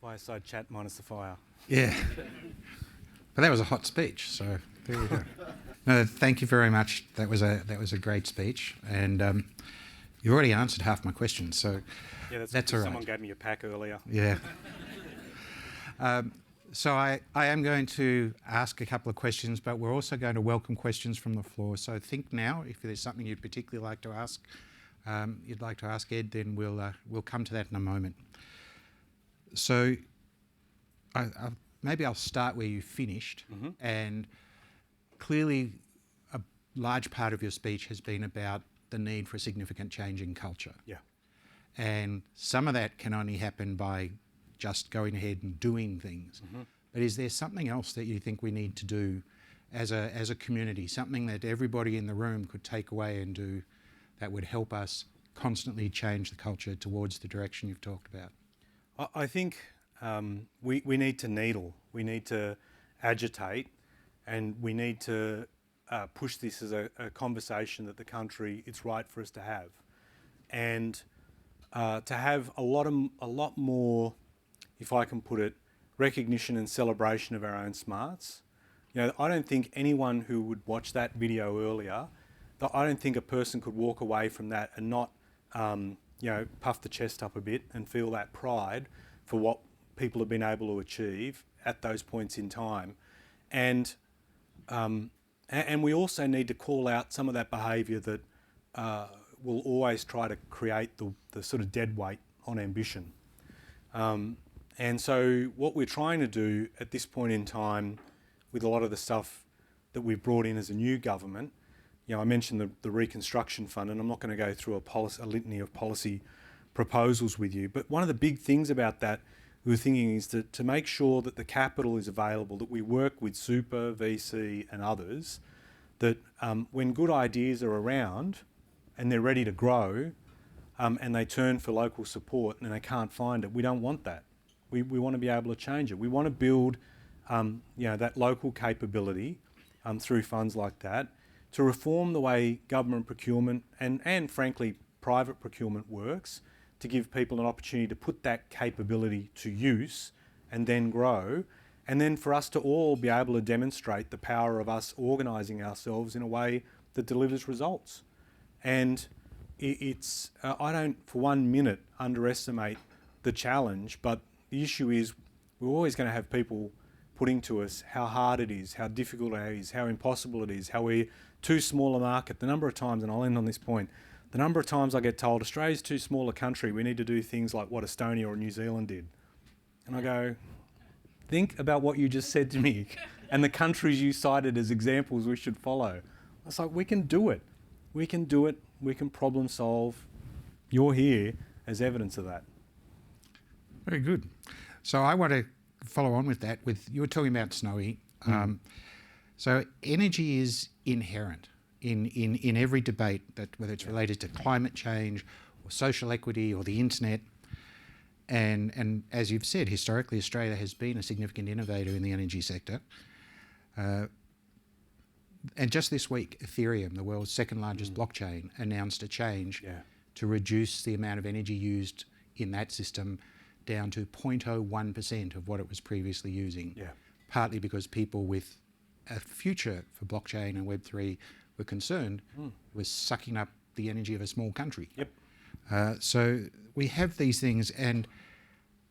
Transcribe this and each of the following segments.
Fireside Chat minus the fire. Yeah. But that was a hot speech, so there we go. No, thank you very much. That was a great speech, and you already answered half my questions, so Yeah, that's all right. Someone gave me a pack earlier. Yeah. So I am going to ask a couple of questions, but we're also going to welcome questions from the floor. So think now, if there's something you'd particularly like to ask, Ed, then we'll come to that in a moment. So maybe I'll start where you finished, and clearly a large part of your speech has been about the need for a significant change in culture. Yeah. And some of that can only happen by just going ahead and doing things. But is there something else that you think we need to do as a community, something that everybody in the room could take away and do that would help us constantly change the culture towards the direction you've talked about? I think we need to needle, we need to agitate, and we need to push this as a conversation that the country, it's right for us to have. And to have a lot more, if I can put it, recognition and celebration of our own smarts. You know, I don't think anyone who would watch that video earlier, I don't think a person could walk away from that and not, puff the chest up a bit and feel that pride for what people have been able to achieve at those points in time. And we also need to call out some of that behaviour that will always try to create the sort of dead weight on ambition. And so what we're trying to do at this point in time with a lot of the stuff that we've brought in as a new government, I mentioned the Reconstruction Fund, and I'm not going to go through a litany of policy proposals with you, but one of the big things about that we're thinking is to make sure that the capital is available, that we work with super, VC and others, that when good ideas are around and they're ready to grow and they turn for local support and they can't find it, we don't want that. We want to be able to change it. We want to build that local capability through funds like that to reform the way government procurement and frankly private procurement works, to give people an opportunity to put that capability to use and then grow, and then for us to all be able to demonstrate the power of us organising ourselves in a way that delivers results. And I don't for 1 minute underestimate the challenge, but the issue is we're always going to have people putting to us how hard it is, how difficult it is, how impossible it is, how we're too small a market. The number of times, and I'll end on this point, the number of times I get told Australia's too small a country, we need to do things like what Estonia or New Zealand did. And I go, think about what you just said to me and the countries you cited as examples we should follow. It's like, we can do it. We can do it. We can problem solve. You're here as evidence of that. Very good. So I want to follow on with that. You were talking about Snowy. So energy is inherent in every debate, that whether it's related to climate change or social equity or the internet. And as you've said, historically Australia has been a significant innovator in the energy sector. And just this week, Ethereum, the world's second largest blockchain, announced a change to reduce the amount of energy used in that system down to 0.01% of what it was previously using. Partly because people with a future for blockchain and Web3 were concerned was sucking up the energy of a small country. So we have these things, and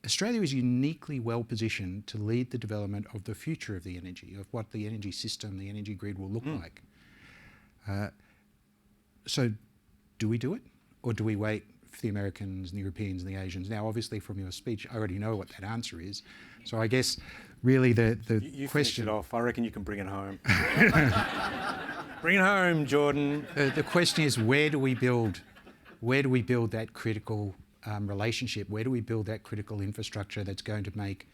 Australia is uniquely well positioned to lead the development of the future of the energy, of what the energy system, the energy grid will look like. So do we do it, or do we wait for the Americans and the Europeans and the Asians? Now, obviously from your speech, I already know what that answer is. So I guess really the you question... finish it off. I reckon you can bring it home. Bring it home, Jordan. The question is, where do we build that critical relationship? Where do we build that critical infrastructure that's going to make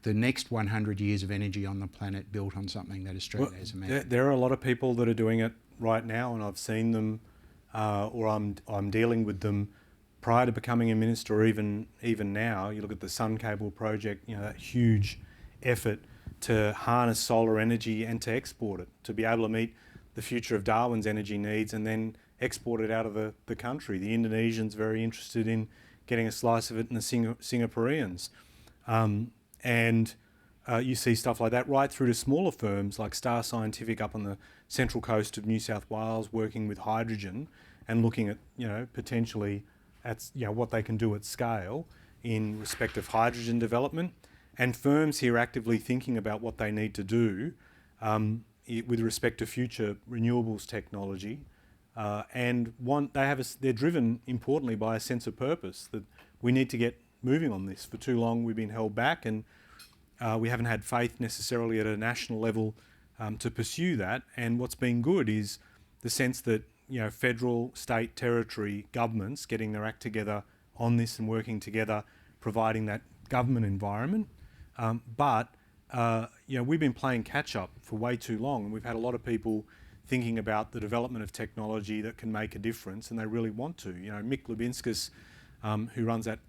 the next 100 years of energy on the planet built on something that Australia has imagined? There are a lot of people that are doing it right now, and I've seen them, or I'm dealing with them prior to becoming a minister, or even now. You look at the Sun Cable project, that huge effort to harness solar energy and to export it, to be able to meet the future of Darwin's energy needs and then export it out of the country. The Indonesians very interested in getting a slice of it, and the Singaporeans. And you see stuff like that right through to smaller firms like Star Scientific up on the central coast of New South Wales, working with hydrogen and looking at, potentially at, what they can do at scale in respect of hydrogen development. And firms here actively thinking about what they need to do with respect to future renewables technology. They're driven importantly by a sense of purpose that we need to get moving on this. For too long we've been held back, and we haven't had faith necessarily at a national level to pursue that. And what's been good is the sense that federal, state, territory governments getting their act together on this and working together, providing that government environment. We've been playing catch up for way too long, and we've had a lot of people thinking about the development of technology that can make a difference, and they really want to. Mick Lubinskas, who runs that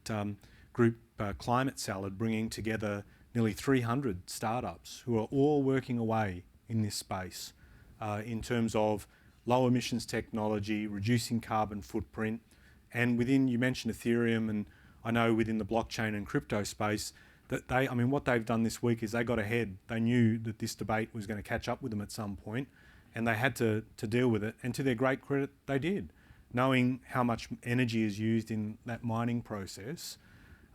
group Climate Salad, bringing together nearly 300 startups who are all working away in this space in terms of low emissions technology, reducing carbon footprint, and you mentioned Ethereum, and I know within the blockchain and crypto space that what they've done this week is they got ahead. They knew that this debate was going to catch up with them at some point, and they had to deal with it. And to their great credit, they did, knowing how much energy is used in that mining process.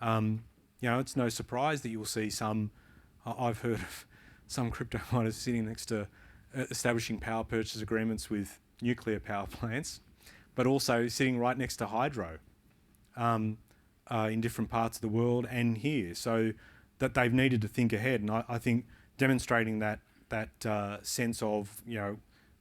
It's no surprise that you'll see I've heard of some crypto miners sitting next to establishing power purchase agreements with nuclear power plants, but also sitting right next to hydro in different parts of the world and here. So that they've needed to think ahead. And I think demonstrating that sense of,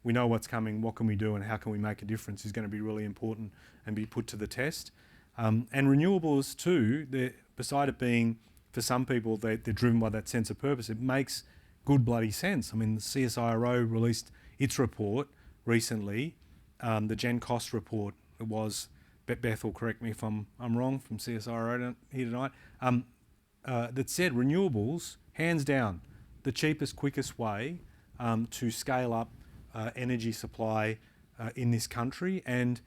we know what's coming, what can we do and how can we make a difference is going to be really important and be put to the test. And renewables too, beside it being, for some people, they're driven by that sense of purpose, it makes good bloody sense. The CSIRO released its report recently, the Gen Cost report. It was, Beth will correct me if I'm wrong, from CSIRO here tonight, that said renewables, hands down, the cheapest, quickest way to scale up energy supply in this country. And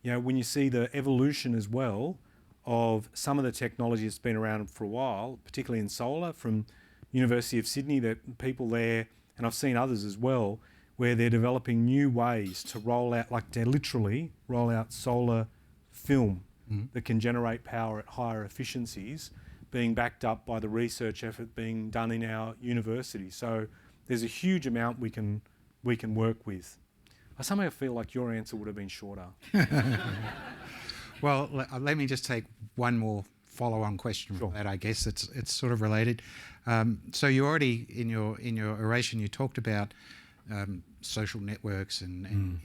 when you see the evolution as well of some of the technology that's been around for a while, particularly in solar, from University of Sydney, that people there, and I've seen others as well, where they're developing new ways to roll out, to literally roll out solar film that can generate power at higher efficiencies, being backed up by the research effort being done in our university. So there's a huge amount we can work with. I somehow feel like your answer would have been shorter. Well, let me just take one more follow-on question Sure. from that. I guess it's sort of related. So you already in your oration you talked about social networks and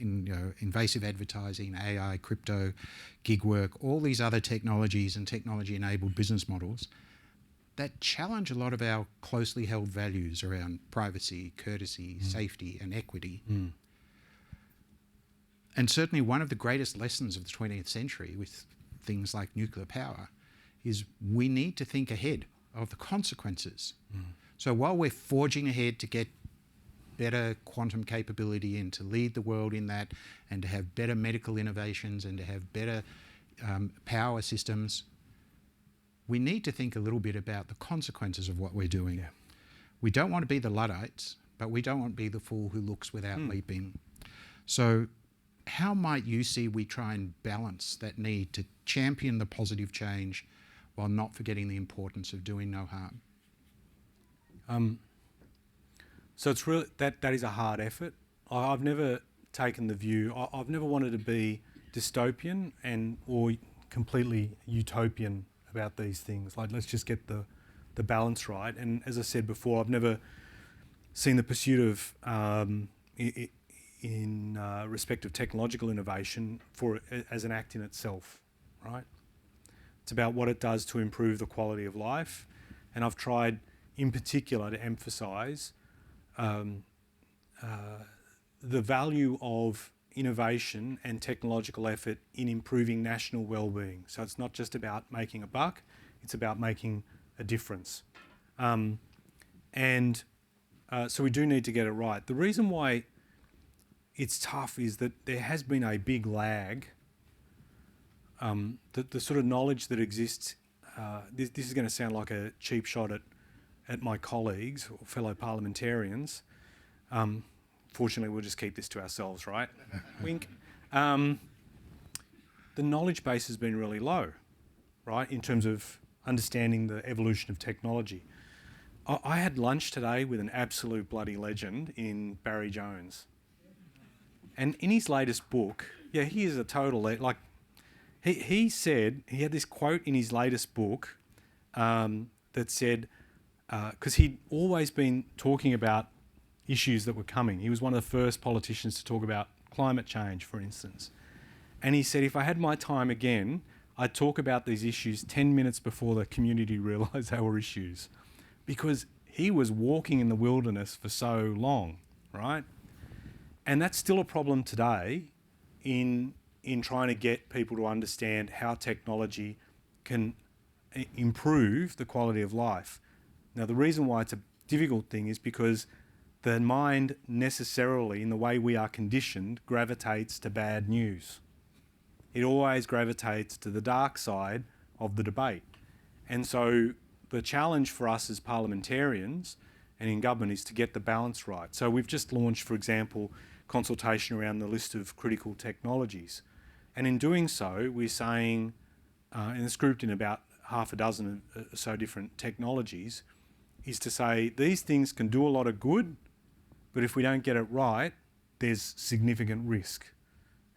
invasive advertising, AI, crypto, gig work, all these other technologies and technology-enabled business models that challenge a lot of our closely held values around privacy, courtesy, safety, and equity. And certainly one of the greatest lessons of the 20th century with things like nuclear power is we need to think ahead of the consequences. So while we're forging ahead to get better quantum capability and to lead the world in that and to have better medical innovations and to have better power systems, we need to think a little bit about the consequences of what we're doing. Yeah. We don't want to be the Luddites, but we don't want to be the fool who looks without leaping. So how might you see we try and balance that need to champion the positive change while not forgetting the importance of doing no harm? So it's really that is a hard effort. I've never taken the view. I've never wanted to be dystopian or completely utopian about these things. Let's just get the balance right. And as I said before, I've never seen the pursuit of in respect of technological innovation as an act in itself, right? It's about what it does to improve the quality of life. And I've tried in particular to emphasise the value of innovation and technological effort in improving national well-being. So it's not just about making a buck, it's about making a difference. So we do need to get it right. The reason why it's tough is that there has been a big lag. The sort of knowledge that exists this is going to sound like a cheap shot at my colleagues or fellow parliamentarians. Fortunately, we'll just keep this to ourselves, right? Wink. The knowledge base has been really low, right, in terms of understanding the evolution of technology. I had lunch today with an absolute bloody legend in Barry Jones. And in his latest book, yeah, he is a total... He said, he had this quote in his latest book that said, because he'd always been talking about issues that were coming. He was one of the first politicians to talk about climate change, for instance. And he said, if I had my time again, I'd talk about these issues 10 minutes before the community realised they were issues. Because he was walking in the wilderness for so long, right? And that's still a problem today in trying to get people to understand how technology can improve the quality of life. Now, the reason why it's a difficult thing is because the mind necessarily, in the way we are conditioned, gravitates to bad news. It always gravitates to the dark side of the debate. And so the challenge for us as parliamentarians and in government is to get the balance right. So we've just launched, for example, consultation around the list of critical technologies. And in doing so, we're saying, and it's grouped in about half a dozen or so different technologies, is to say these things can do a lot of good, but if we don't get it right, there's significant risk.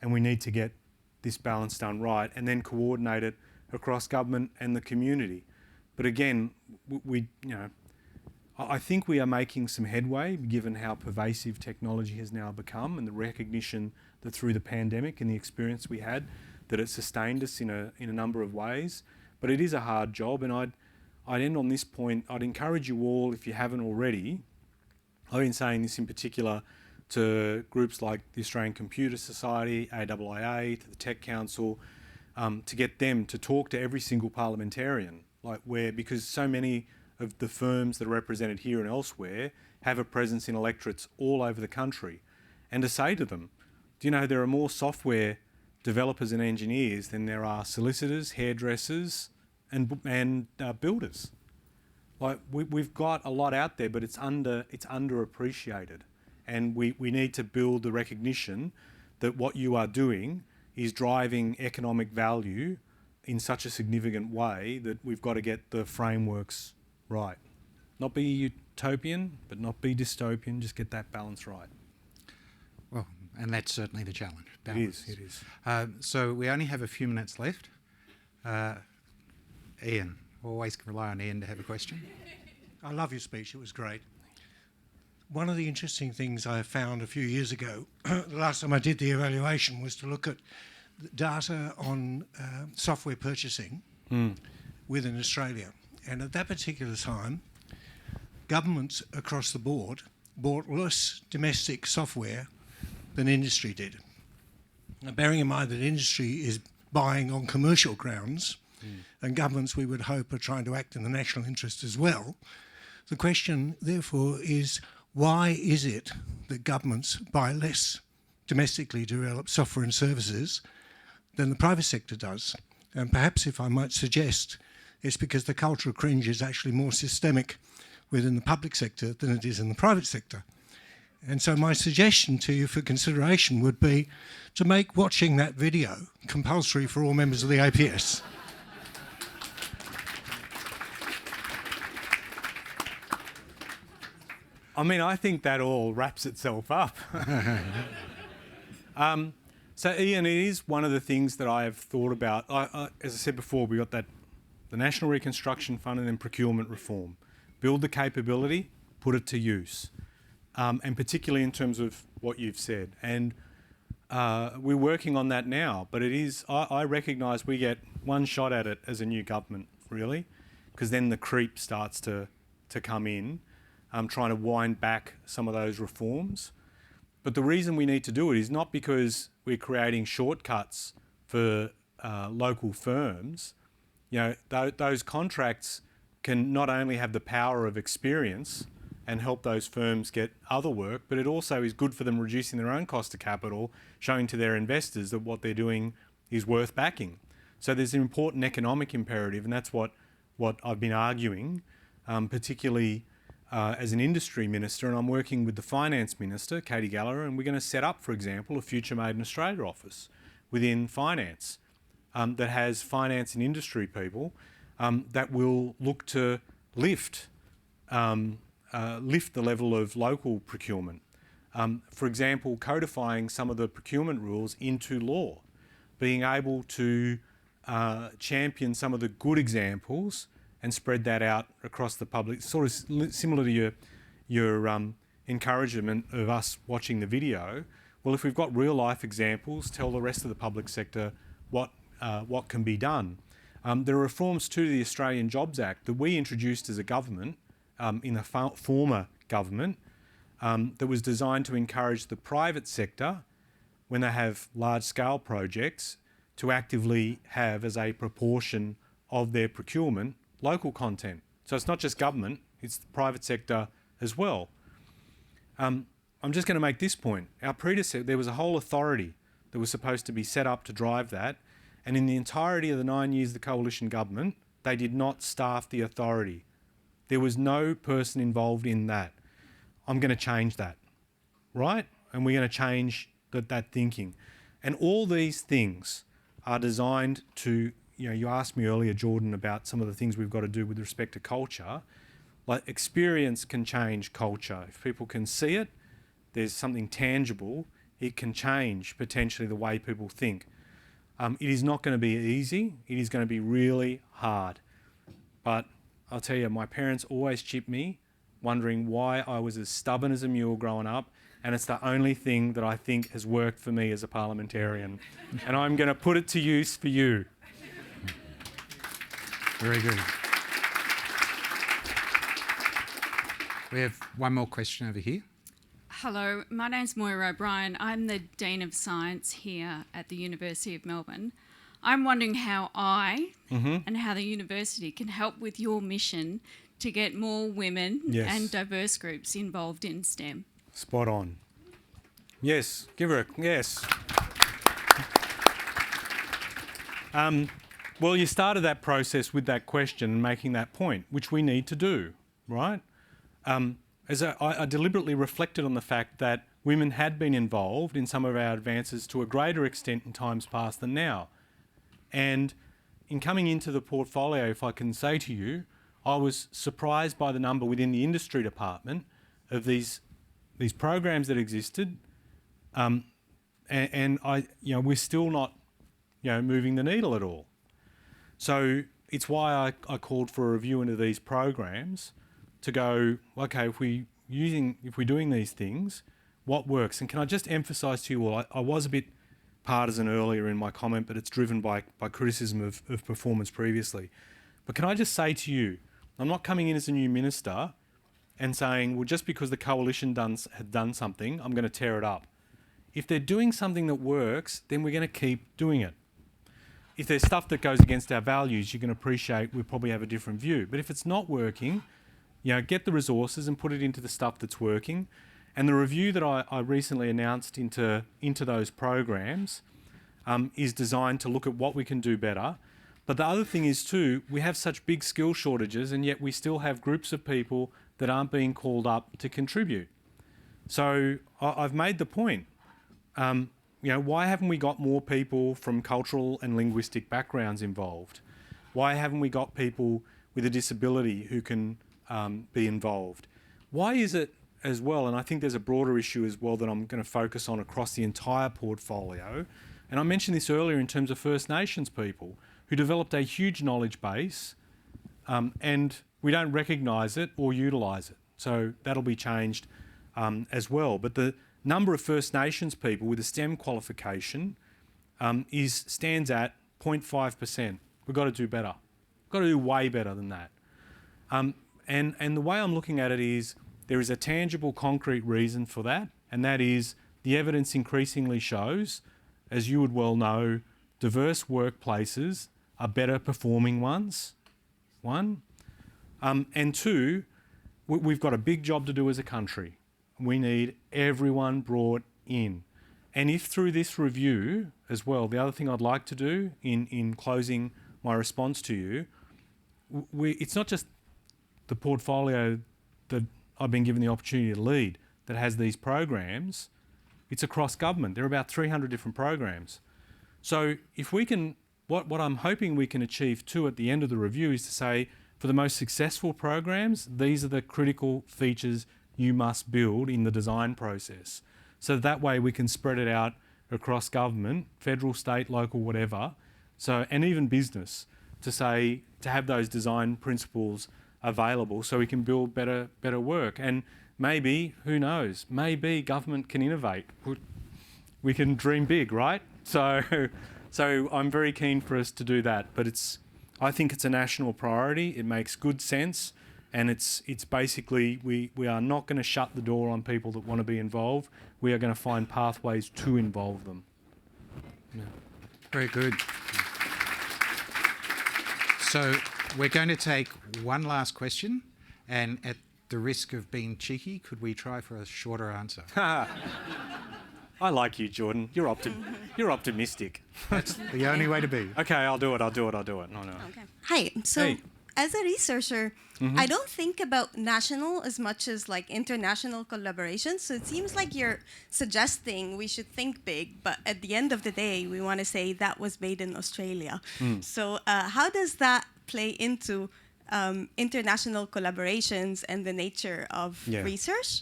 And we need to get this balance done right and then coordinate it across government and the community. But again, I think we are making some headway given how pervasive technology has now become and the recognition that through the pandemic and the experience we had, that it sustained us in a number of ways. But it is a hard job, and I'd end on this point. I'd encourage you all, if you haven't already, I've been saying this in particular to groups like the Australian Computer Society, AIIA, to the Tech Council, to get them to talk to every single parliamentarian, because so many of the firms that are represented here and elsewhere have a presence in electorates all over the country, and to say to them, do you know there are more software developers and engineers than there are solicitors, hairdressers, and builders. We've got a lot out there, but it's underappreciated, and we need to build the recognition that what you are doing is driving economic value in such a significant way that we've got to get the frameworks right. Not be utopian, but not be dystopian. Just get that balance right. Well, and that's certainly the challenge. Balance. It is. So we only have a few minutes left. Ian, always can rely on Ian to have a question. I love your speech. It was great. One of the interesting things I found a few years ago, the last time I did the evaluation, was to look at data on software purchasing within Australia. And at that particular time, governments across the board bought less domestic software than industry did. Now, bearing in mind that industry is buying on commercial grounds, and governments, we would hope, are trying to act in the national interest as well, the question, therefore, is why is it that governments buy less domestically developed software and services than the private sector does? And perhaps, if I might suggest, it's because the cultural cringe is actually more systemic within the public sector than it is in the private sector. And so my suggestion to you for consideration would be to make watching that video compulsory for all members of the APS. I mean, I think that all wraps itself up. So, Ian, it is one of the things that I have thought about. As I said before, we got the National Reconstruction Fund and then procurement reform. Build the capability, put it to use. And particularly in terms of what you've said. And we're working on that now, but it is, I recognise we get one shot at it as a new government, really, because then the creep starts to come in, trying to wind back some of those reforms. But the reason we need to do it is not because we're creating shortcuts for local firms. You know, those contracts can not only have the power of experience and help those firms get other work, but it also is good for them reducing their own cost of capital, showing to their investors that what they're doing is worth backing. So there's an important economic imperative, and that's what what I've been arguing, particularly as an industry minister, and I'm working with the finance minister, Katie Gallagher, and we're going to set up, for example, a Future Made in Australia office within finance that has finance and industry people that will look to lift the level of local procurement. For example, codifying some of the procurement rules into law, being able to champion some of the good examples and spread that out across the public, sort of similar to your encouragement of us watching the video. Well, if we've got real life examples, tell the rest of the public sector what can be done. There are reforms to the Australian Jobs Act that we introduced as a government in the former government that was designed to encourage the private sector, when they have large-scale projects, to actively have as a proportion of their procurement local content. So it's not just government, it's the private sector as well. I'm just going to make this point. Our predecessor, there was a whole authority that was supposed to be set up to drive that, and in the entirety of the 9 years of the coalition government, they did not staff the authority. There was no person involved in that. I'm going to change that, right? And we're going to change that thinking. And all these things are designed to, you asked me earlier, Jordan, about some of the things we've got to do with respect to culture. Like, experience can change culture. If people can see it, there's something tangible, it can change potentially the way people think. It is not going to be easy. It is going to be really hard. But I'll tell you, my parents always chipped me, wondering why I was as stubborn as a mule growing up, and it's the only thing that I think has worked for me as a parliamentarian. And I'm going to put it to use for you. Very good. We have one more question over here. Hello, my name's Moira O'Brien. I'm the Dean of Science here at the University of Melbourne. I'm wondering how I and how the university can help with your mission to get more women and diverse groups involved in STEM. Spot on. Yes, give her a yes. Well, you started that process with that question and making that point, which we need to do, right? As I deliberately reflected on the fact that women had been involved in some of our advances to a greater extent in times past than now. And in coming into the portfolio, if I can say to you, I was surprised by the number within the industry department of these programs that existed, and we're still not, moving the needle at all. So it's why I called for a review into these programs to go, okay, if we're doing these things, what works? And can I just emphasise to you all, I was a bit partisan earlier in my comment, but it's driven by criticism of performance previously. But can I just say to you, I'm not coming in as a new minister and saying, well, just because the coalition had done something, I'm going to tear it up. If they're doing something that works, then we're going to keep doing it. If there's stuff that goes against our values, you can appreciate we probably have a different view. But if it's not working, get the resources and put it into the stuff that's working. And the review that I recently announced into those programs is designed to look at what we can do better. But the other thing is too, we have such big skill shortages, and yet we still have groups of people that aren't being called up to contribute. So I've made the point. Why haven't we got more people from cultural and linguistic backgrounds involved? Why haven't we got people with a disability who can be involved? Why is it as well, and I think there's a broader issue as well that I'm going to focus on across the entire portfolio, and I mentioned this earlier in terms of First Nations people who developed a huge knowledge base and we don't recognise it or utilise it. So that'll be changed as well. But the number of First Nations people with a STEM qualification stands at 0.5%. We've got to do better. We've got to do way better than that. And the way I'm looking at it is there is a tangible, concrete reason for that, and that is the evidence increasingly shows, as you would well know, diverse workplaces are better performing ones, one. And two, we've got a big job to do as a country. We need everyone brought in. And if through this review as well, the other thing I'd like to do in closing my response to you it's not just the portfolio that I've been given the opportunity to lead that has these programs. It's across government. There are about 300 different programs. So if we can, what I'm hoping we can achieve too at the end of the review is to say, for the most successful programs, these are the critical features you must build in the design process. So that way we can spread it out across government, federal, state, local, whatever. So, and even business, to say, to have those design principles available so we can build better work. And maybe, who knows, maybe government can innovate. We can dream big, right? So I'm very keen for us to do that. But I think it's a national priority. It makes good sense. And it's basically, we are not going to shut the door on people that want to be involved. We are going to find pathways to involve them. Yeah. Very good. So we're going to take one last question, and at the risk of being cheeky, could we try for a shorter answer? I like you, Jordan. You're optimistic. That's the only way to be. Okay, I'll do it. No. Okay. Hi. So, Hey. as a researcher, I don't think about national as much as like international collaboration. So it seems like you're suggesting we should think big, but at the end of the day, we want to say that was made in Australia. So how does that play into international collaborations and the nature of research?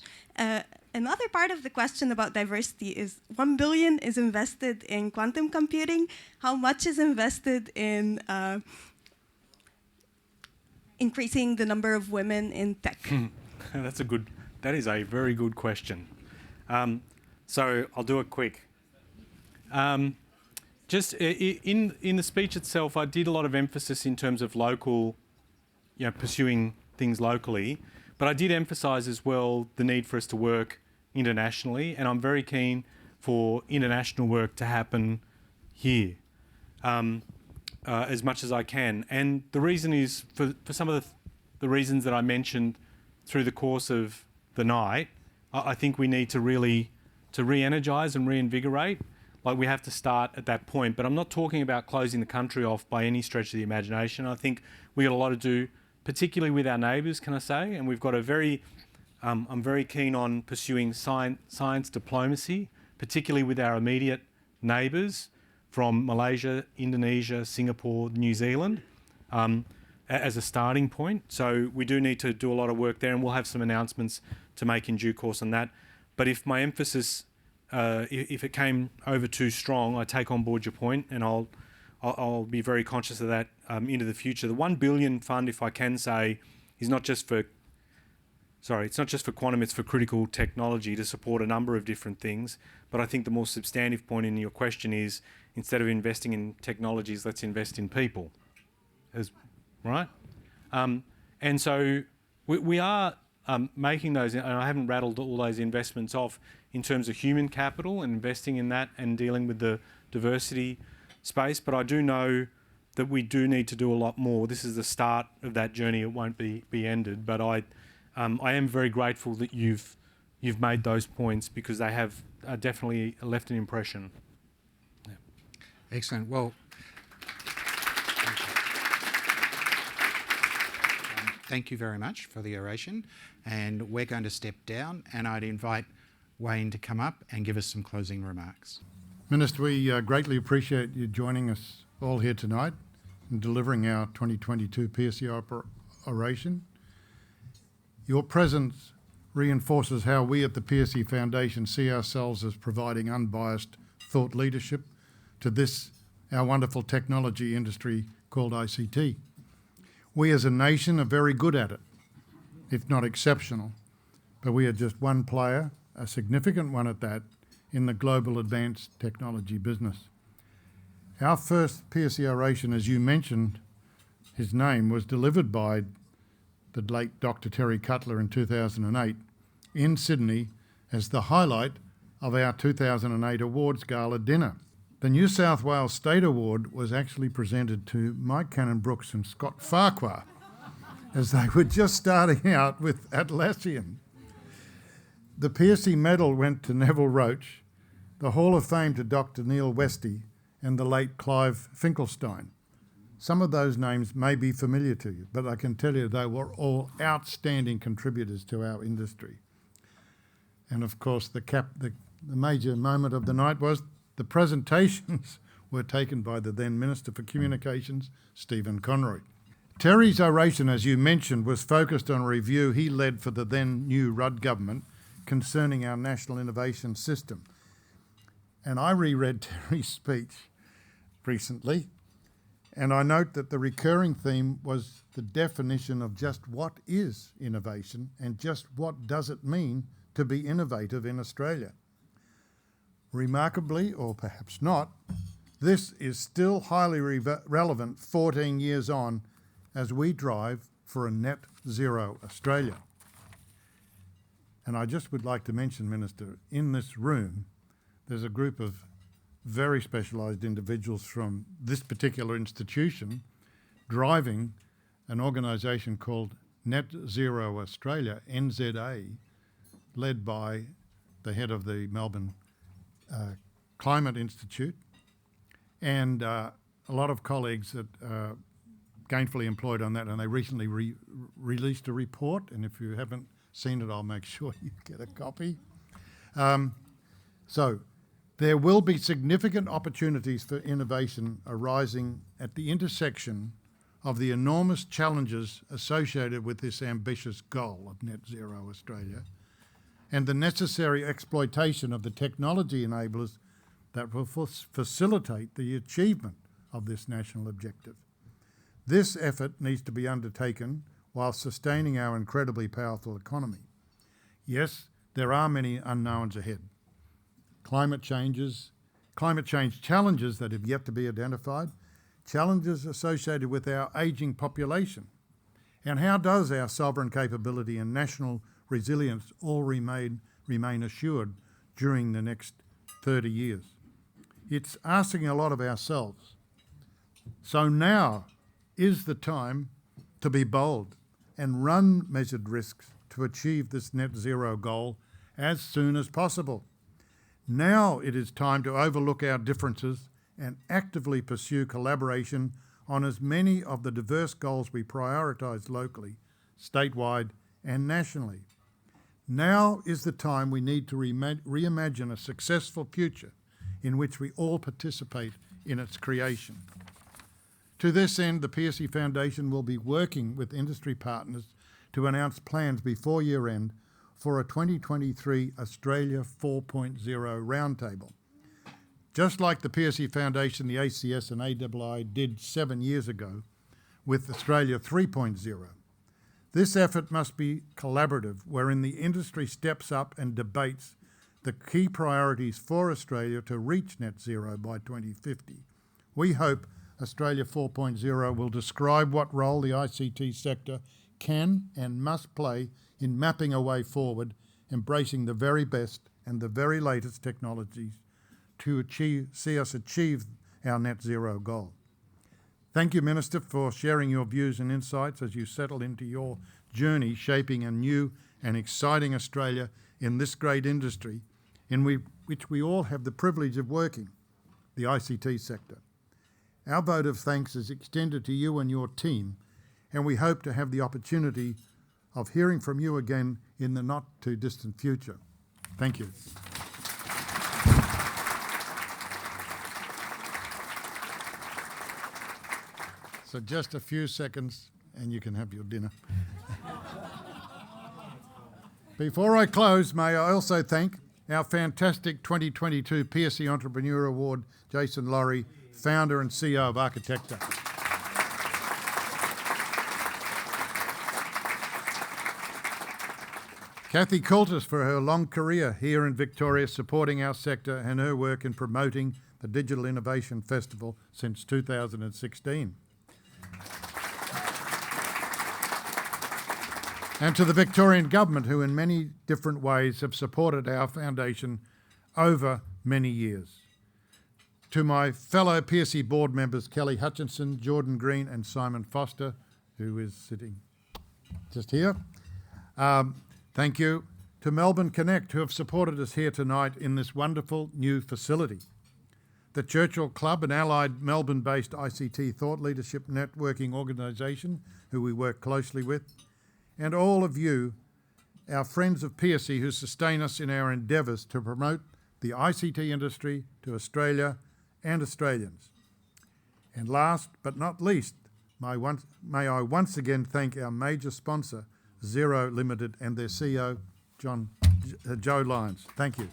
Another part of the question about diversity is 1 billion is invested in quantum computing. How much is invested in increasing the number of women in tech? That is a very good question. So I'll do it quick. Just in the speech itself, I did a lot of emphasis in terms of local, pursuing things locally, but I did emphasise as well the need for us to work internationally, and I'm very keen for international work to happen here. As much as I can. And the reason is, for some of the reasons that I mentioned through the course of the night, I think we need to re-energise and reinvigorate. Like, we have to start at that point. But I'm not talking about closing the country off by any stretch of the imagination. I think we got a lot to do, particularly with our neighbours, can I say? And we've got I'm very keen on pursuing science diplomacy, particularly with our immediate neighbours, from Malaysia, Indonesia, Singapore, New Zealand, as a starting point. So we do need to do a lot of work there, and we'll have some announcements to make in due course on that. But if my emphasis, if it came over too strong, I take on board your point, and I'll be very conscious of that into the future. The 1 billion fund, if I can say, is not just for it's not just for quantum, it's for critical technology to support a number of different things. But I think the more substantive point in your question is, instead of investing in technologies, let's invest in people. Right? And so we are making those, and I haven't rattled all those investments off in terms of human capital and investing in that and dealing with the diversity space. But I do know that we do need to do a lot more. This is the start of that journey. It won't be ended. But I am very grateful that you've made those points, because they have definitely left an impression. Yeah. Excellent. Well, thank you very much for the oration, and we're going to step down, and I'd invite Wayne to come up and give us some closing remarks. Minister, we greatly appreciate you joining us all here tonight and delivering our 2022 Pearcey Oration. Your presence reinforces how we at the Pearcey Foundation see ourselves as providing unbiased thought leadership to this, our wonderful technology industry called ICT. We as a nation are very good at it, if not exceptional, but we are just one player, a significant one at that, in the global advanced technology business. Our first Pearcey Oration, as you mentioned, his name was delivered by the late Dr. Terry Cutler in 2008 in Sydney as the highlight of our 2008 Awards Gala dinner. The New South Wales State Award was actually presented to Mike Cannon-Brookes and Scott Farquhar as they were just starting out with Atlassian. The Pearcey Medal went to Neville Roach, the Hall of Fame to Dr. Neil Westy and the late Clive Finkelstein. Some of those names may be familiar to you, but I can tell you they were all outstanding contributors to our industry. And of course, the major moment of the night was the presentations were taken by the then Minister for Communications, Stephen Conroy. Terry's oration, as you mentioned, was focused on a review he led for the then new Rudd government concerning our national innovation system. And I reread Terry's speech recently, and I note that the recurring theme was the definition of just what is innovation and just what does it mean to be innovative in Australia. Remarkably, or perhaps not, this is still highly relevant 14 years on as we drive for a net zero Australia. And I just would like to mention, Minister, in this room, there's a group of very specialised individuals from this particular institution driving an organisation called Net Zero Australia, NZA, led by the head of the Melbourne Climate Institute, and a lot of colleagues that are gainfully employed on that, and they recently released a report, and if you haven't seen it, I'll make sure you get a copy. So there will be significant opportunities for innovation arising at the intersection of the enormous challenges associated with this ambitious goal of Net Zero Australia and the necessary exploitation of the technology enablers that will facilitate the achievement of this national objective. This effort needs to be undertaken while sustaining our incredibly powerful economy. Yes, there are many unknowns ahead. Climate change challenges that have yet to be identified, challenges associated with our ageing population, and how does our sovereign capability and national resilience all remain assured during the next 30 years. It's asking a lot of ourselves. So now is the time to be bold and run measured risks to achieve this net zero goal as soon as possible. Now it is time to overlook our differences and actively pursue collaboration on as many of the diverse goals we prioritise locally, statewide and nationally. Now is the time we need to reimagine a successful future in which we all participate in its creation. To this end, the Pearcey Foundation will be working with industry partners to announce plans before year end for a 2023 Australia 4.0 roundtable. Just like the Pearcey Foundation, the ACS and AII did 7 years ago with Australia 3.0. This effort must be collaborative, wherein the industry steps up and debates the key priorities for Australia to reach net zero by 2050. We hope Australia 4.0 will describe what role the ICT sector can and must play in mapping a way forward, embracing the very best and the very latest technologies to see us achieve our net zero goal. Thank you, Minister, for sharing your views and insights as you settle into your journey shaping a new and exciting Australia in this great industry in which we all have the privilege of working, the ICT sector. Our vote of thanks is extended to you and your team, and we hope to have the opportunity of hearing from you again in the not too distant future. Thank you. So just a few seconds and you can have your dinner. Before I close, may I also thank our fantastic 2022 Pearcey Entrepreneur Award, Jason Laurie, founder and CEO of Architecta. Kathy Coulter for her long career here in Victoria supporting our sector and her work in promoting the Digital Innovation Festival since 2016. And to the Victorian Government, who in many different ways have supported our foundation over many years. To my fellow Pearcey Board members, Kelly Hutchinson, Jordan Green and Simon Foster, who is sitting just here. Thank you to Melbourne Connect, who have supported us here tonight in this wonderful new facility. the Churchill Club, an allied Melbourne-based ICT thought leadership networking organisation who we work closely with, and all of you, our friends of Pearcey, who sustain us in our endeavours to promote the ICT industry to Australia and Australians. And last but not least, may I once again thank our major sponsor, Xero Limited, and their CEO, Joe Lyons. Thank you.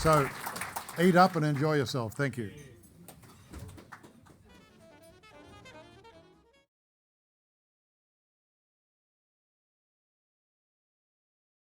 So, eat up and enjoy yourself. Thank you.